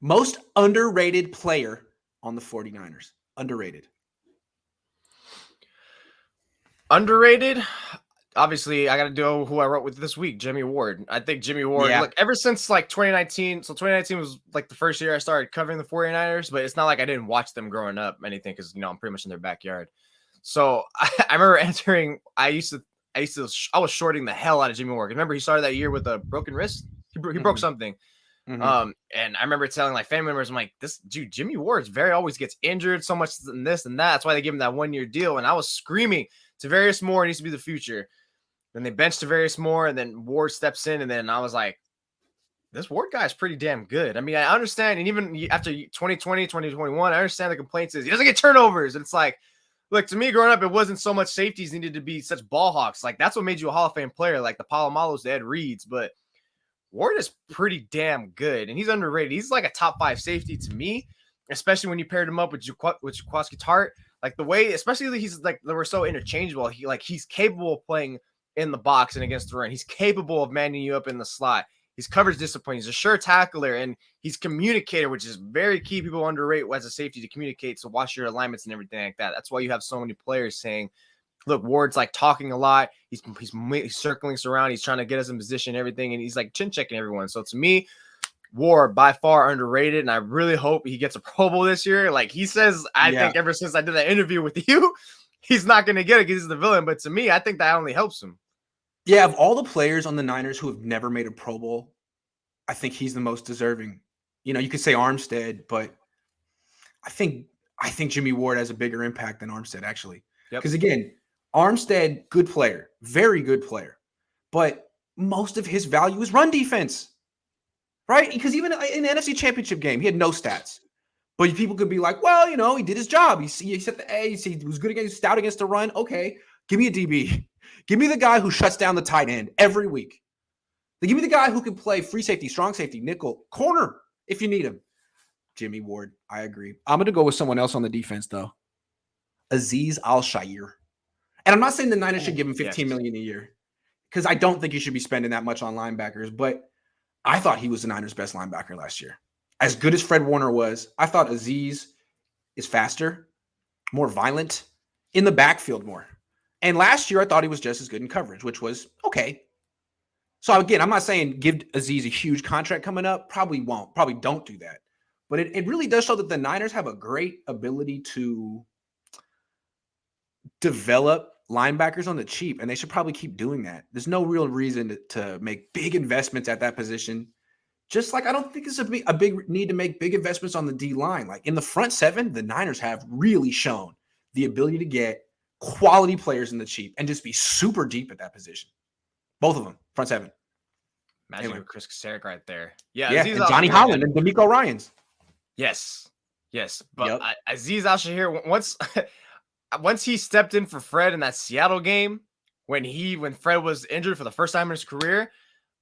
Most underrated player on the 49ers. Underrated. Underrated? Obviously, I got to do who I wrote with this week, Jimmy Ward. I think Jimmy Ward, look, ever since like 2019, so 2019 was like the first year I started covering the 49ers, but it's not like I didn't watch them growing up, anything, because, you know, I'm pretty much in their backyard. So I remember I was shorting the hell out of Jimmy Ward. Remember, he started that year with a broken wrist? He broke something. And I remember telling like family members, I'm like, this dude, Jimmy Ward always gets injured so much and this and that. That's why they give him that 1-year deal. And I was screaming, Tavarius Moore needs to be the future. Then they benched Tavarius Moore, and then Ward steps in, and then I was like, this Ward guy is pretty damn good. I mean, I understand, and even after 2020, 2021, I understand the complaints is he doesn't get turnovers. And it's like, look, to me growing up, it wasn't so much safeties needed to be such ball hawks. Like, that's what made you a Hall of Fame player, like the Palomalos, the Ed Reeds. But Ward is pretty damn good, and he's underrated. He's like a top 5 safety to me, especially when you paired him up with Jaquiski Tartt. Like the way, especially he's like, they were so interchangeable. He's capable of playing in the box and against the run. He's capable of manning you up in the slot. He's coverage discipline. He's a sure tackler, and he's communicator, which is very key. People underrate as a safety to communicate, so watch your alignments and everything like that. That's why you have so many players saying, look, Ward's like talking a lot. He's circling us around. He's trying to get us in position, everything, and he's like chin checking everyone. So to me, Ward by far underrated, and I really hope he gets a Pro Bowl this year. Like he says, I think ever since I did that interview with you, he's not going to get it because he's the villain. But to me, I think that only helps him. Yeah, of all the players on the Niners who have never made a Pro Bowl, I think he's the most deserving. You know, you could say Armstead, but I think Jimmy Ward has a bigger impact than Armstead, actually. Because again, Armstead, good player, very good player, but most of his value is run defense, right? Because even in the NFC Championship game, he had no stats. But people could be like, well, you know, he did his job. He set the A. He was good against, stout against the run. Okay, give me a DB. Give me the guy who shuts down the tight end every week. Give me the guy who can play free safety, strong safety, nickel, corner if you need him. Jimmy Ward, I agree. I'm going to go with someone else on the defense, though. Azeez Al-Shaair. And I'm not saying the Niners should give him $15 million a year because I don't think you should be spending that much on linebackers, but I thought he was the Niners' best linebacker last year. As good as Fred Warner was, I thought Azeez is faster, more violent, in the backfield more. And last year, I thought he was just as good in coverage, which was okay. So again, I'm not saying give Azeez a huge contract coming up. Probably won't. Probably don't do that. But it really does show that the Niners have a great ability to develop linebackers on the cheap, and they should probably keep doing that. There's no real reason to make big investments at that position. Just like I don't think it's a big need to make big investments on the D-line. Like in the front seven, the Niners have really shown the ability to get quality players in the cheap and just be super deep at that position. Both of them, front seven. Imagine Chris Kasaric right there. Yeah, and Johnny Holland and D'Amico Ryans. Yes. But Azeez Al-Shaair, once he stepped in for Fred in that Seattle game, when Fred was injured for the first time in his career,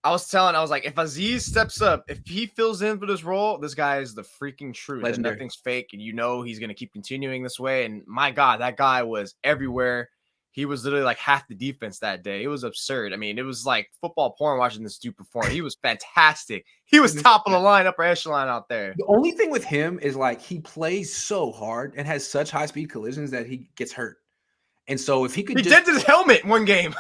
I was like, if Azeez steps up, if he fills in for this role, this guy is the freaking truth. And nothing's fake, and you know he's going to keep continuing this way. And my God, that guy was everywhere. He was literally like half the defense that day. It was absurd. I mean, it was like football porn watching this dude perform. He was fantastic. He was top of the line, upper echelon out there. The only thing with him is like he plays so hard and has such high-speed collisions that he gets hurt. And so if he could dented his helmet one game.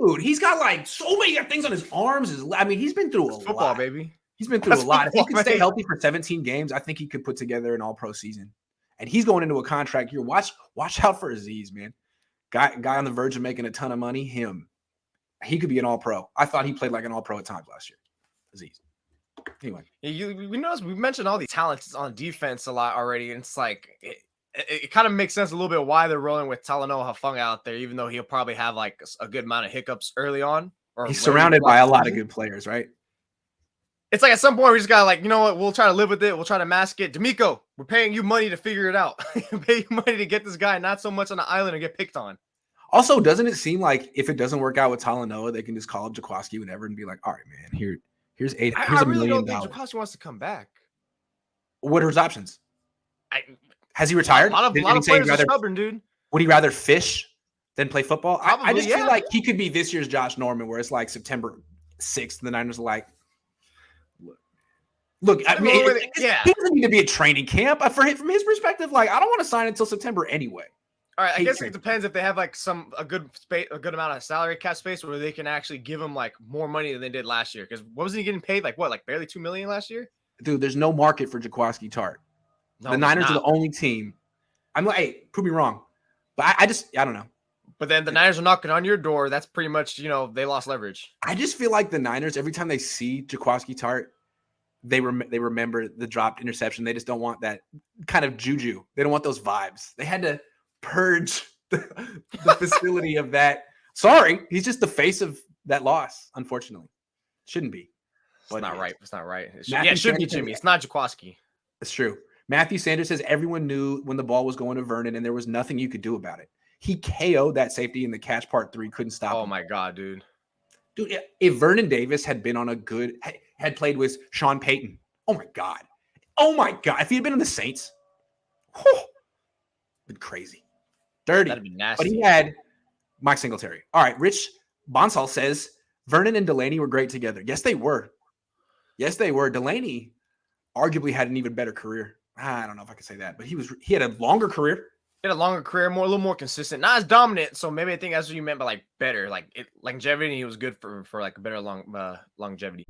Dude, he's got like so many things on his arms. He's been through a lot. Football, baby. He's been through a lot. If he could stay healthy for 17 games, I think he could put together an all-pro season. And he's going into a contract year. Watch out for Azeez, man. Guy on the verge of making a ton of money. He could be an all-pro. I thought he played like an all-pro at times last year. Azeez. Anyway. We notice we mentioned all these talents on defense a lot already, and it's like it kind of makes sense a little bit why they're rolling with Talanoa Hufanga out there, even though he'll probably have like a good amount of hiccups early on. He's surrounded by a lot of good players, right? It's like at some point we just got like, you know what? We'll try to live with it. We'll try to mask it. D'Amico, we're paying you money to figure it out. Pay you money to get this guy not so much on the island and get picked on. Also, doesn't it seem like if it doesn't work out with Talanoa, they can just call up Jaquiski whenever and be like, all right, man, here's $1 million. I really don't think Jaquiski wants to come back. What are his options? Has he retired? A lot of players are stubborn, dude. Would he rather fish than play football? I just feel like he could be this year's Josh Norman, where it's like September 6th, and the Niners are like, look, Look, I mean, yeah, he doesn't need to be at training camp. From his perspective, like I don't want to sign until September anyway. All right, I guess it depends if they have like a good amount of salary cap space where they can actually give him like more money than they did last year. Because what was he getting paid? Like what? Like barely $2 million last year? Dude, there's no market for Jaquiski Tartt. No, the Niners are the only team. I'm like, hey, prove me wrong, but I don't know. But then the Niners are knocking on your door. That's pretty much, they lost leverage. I just feel like the Niners, every time they see Jaquiski Tartt, they remember the dropped interception. They just don't want that kind of juju. They don't want those vibes. They had to purge the facility of that. Sorry, he's just the face of that loss, unfortunately. Shouldn't be. It's not right. It's not right. It should be Jimmy. It's not Jaquiski. It's true. Matthew Sanders says everyone knew when the ball was going to Vernon, and there was nothing you could do about it. He KO'd that safety in the catch part 3, couldn't stop him. Oh, my God, dude. Dude, if Vernon Davis had been on had played with Sean Payton, oh, my God. Oh, my God. If he had been on the Saints, been crazy. Dirty. That'd be nasty. But he had Mike Singletary. All right, Rich Bonsall says Vernon and Delaney were great together. Yes, they were. Yes, they were. Delaney arguably had an even better career. I don't know if I could say that, but he had a longer career. He had a longer career, a little more consistent, not as dominant. So maybe I think that's what you meant by like better, like longevity. He was good for like a better longevity.